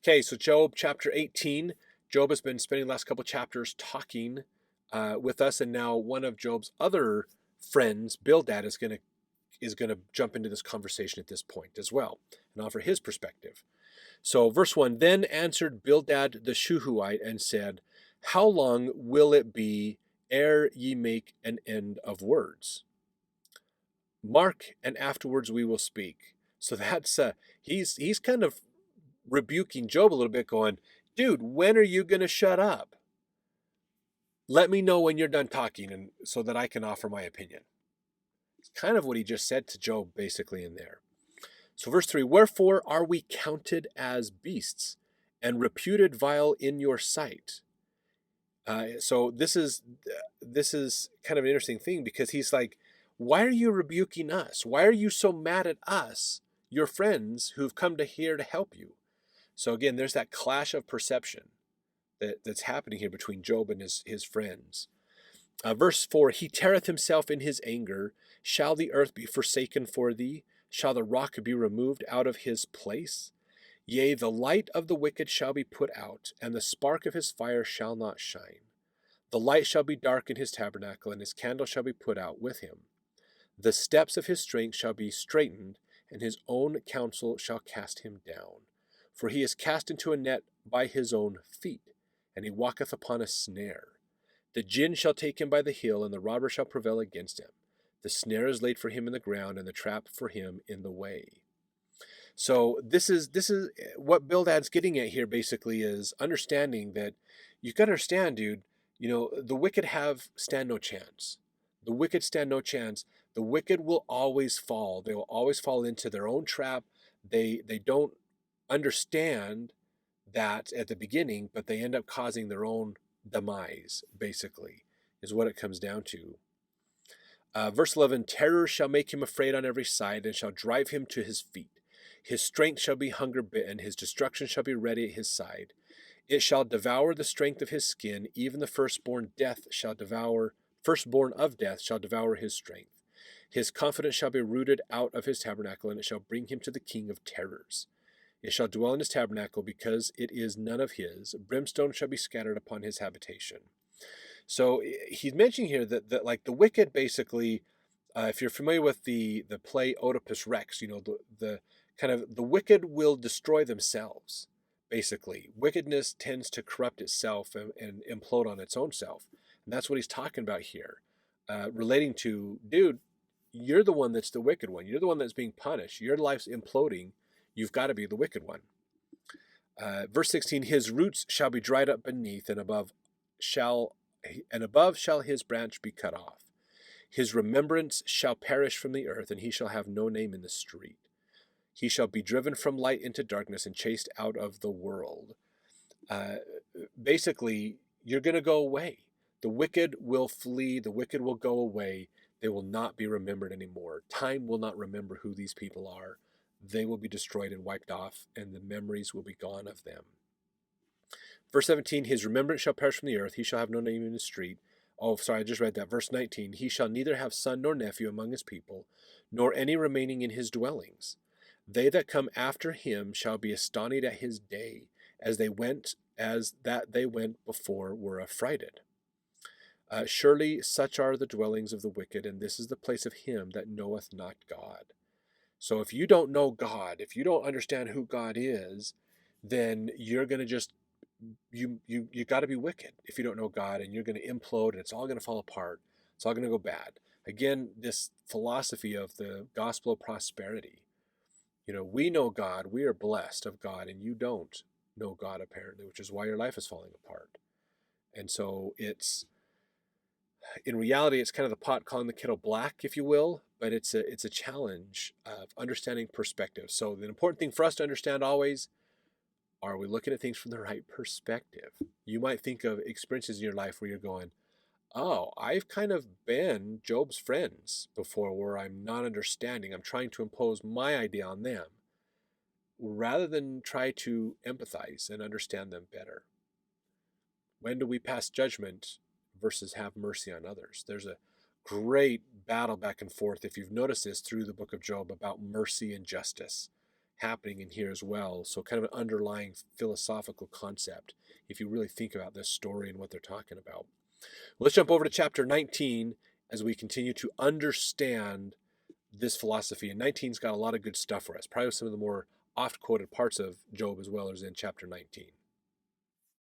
Okay, so Job chapter 18. Job has been spending the last couple chapters talking with us, and now one of Job's other friends, Bildad, is gonna jump into this conversation at this point as well and offer his perspective. So, verse 1, then answered Bildad the Shuhite and said, how long will it be ere ye make an end of words? Mark, and afterwards we will speak. So that's he's kind of rebuking Job a little bit, going, dude, when are you going to shut up? Let me know when you're done talking, and so that I can offer my opinion. It's kind of what he just said to Job, basically, in there. So verse 3, wherefore are we counted as beasts and reputed vile in your sight? So this is kind of an interesting thing, because he's like, why are you rebuking us? Why are you so mad at us, your friends who've come to here to help you? So again, there's that clash of perception that's happening here between Job and his friends. Verse 4, he teareth himself in his anger. Shall the earth be forsaken for thee? Shall the rock be removed out of his place? Yea, the light of the wicked shall be put out, and the spark of his fire shall not shine. The light shall be dark in his tabernacle, and his candle shall be put out with him. The steps of his strength shall be straitened, and his own counsel shall cast him down. For he is cast into a net by his own feet, and he walketh upon a snare. The gin shall take him by the heel, and the robber shall prevail against him. The snare is laid for him in the ground, and the trap for him in the way. So this is what Bildad's getting at here, basically, is understanding that you've got to understand, dude, the wicked stand no chance. The wicked stand no chance. The wicked will always fall. They will always fall into their own trap. They don't understand that at the beginning, but they end up causing their own demise, basically, is what it comes down to. Verse 11, terror shall make him afraid on every side, and shall drive him to his feet. His strength shall be hunger bitten, his destruction shall be ready at his side. It shall devour the strength of his skin, even the firstborn of death shall devour his strength. His confidence shall be rooted out of his tabernacle, and it shall bring him to the king of terrors. It shall dwell in his tabernacle, because it is none of his. Brimstone shall be scattered upon his habitation. So he's mentioning here that like the wicked, basically, if you're familiar with the play Oedipus Rex, the kind of the wicked will destroy themselves. Basically, wickedness tends to corrupt itself and implode on its own self, and that's what he's talking about here, relating to, dude, you're the one that's the wicked one. You're the one that's being punished. Your life's imploding. You've got to be the wicked one. Verse 16, his roots shall be dried up beneath, and above shall his branch be cut off. His remembrance shall perish from the earth, and he shall have no name in the street. He shall be driven from light into darkness and chased out of the world. Basically, you're going to go away. The wicked will flee. The wicked will go away. They will not be remembered anymore. Time will not remember who these people are. They will be destroyed and wiped off, and the memories will be gone of them. Verse 17, his remembrance shall perish from the earth. He shall have no name in the street. Oh, sorry, I just read that. Verse 19, he shall neither have son nor nephew among his people, nor any remaining in his dwellings. They that come after him shall be astonished at his day, as they went before were affrighted. Surely such are the dwellings of the wicked, and this is the place of him that knoweth not God. So if you don't know God, if you don't understand who God is, then you're going to just, you got to be wicked if you don't know God, and you're going to implode, and it's all going to fall apart. It's all going to go bad. Again, this philosophy of the gospel of prosperity. We know God, we are blessed of God, and you don't know God, apparently, which is why your life is falling apart. And so in reality, it's kind of the pot calling the kettle black, if you will, but it's a challenge of understanding perspective. So the important thing for us to understand always, are we looking at things from the right perspective? You might think of experiences in your life where you're going, oh, I've kind of been Job's friends before, where I'm not understanding. I'm trying to impose my idea on them rather than try to empathize and understand them better. When do we pass judgment versus have mercy on others? There's a great battle back and forth, if you've noticed this, through the book of Job, about mercy and justice. happening in here as well. So kind of an underlying philosophical concept if you really think about this story and what they're talking about. Let's jump over to chapter 19 as we continue to understand this philosophy. And 19's got a lot of good stuff for us. Probably some of the more oft-quoted parts of Job as well as in chapter 19.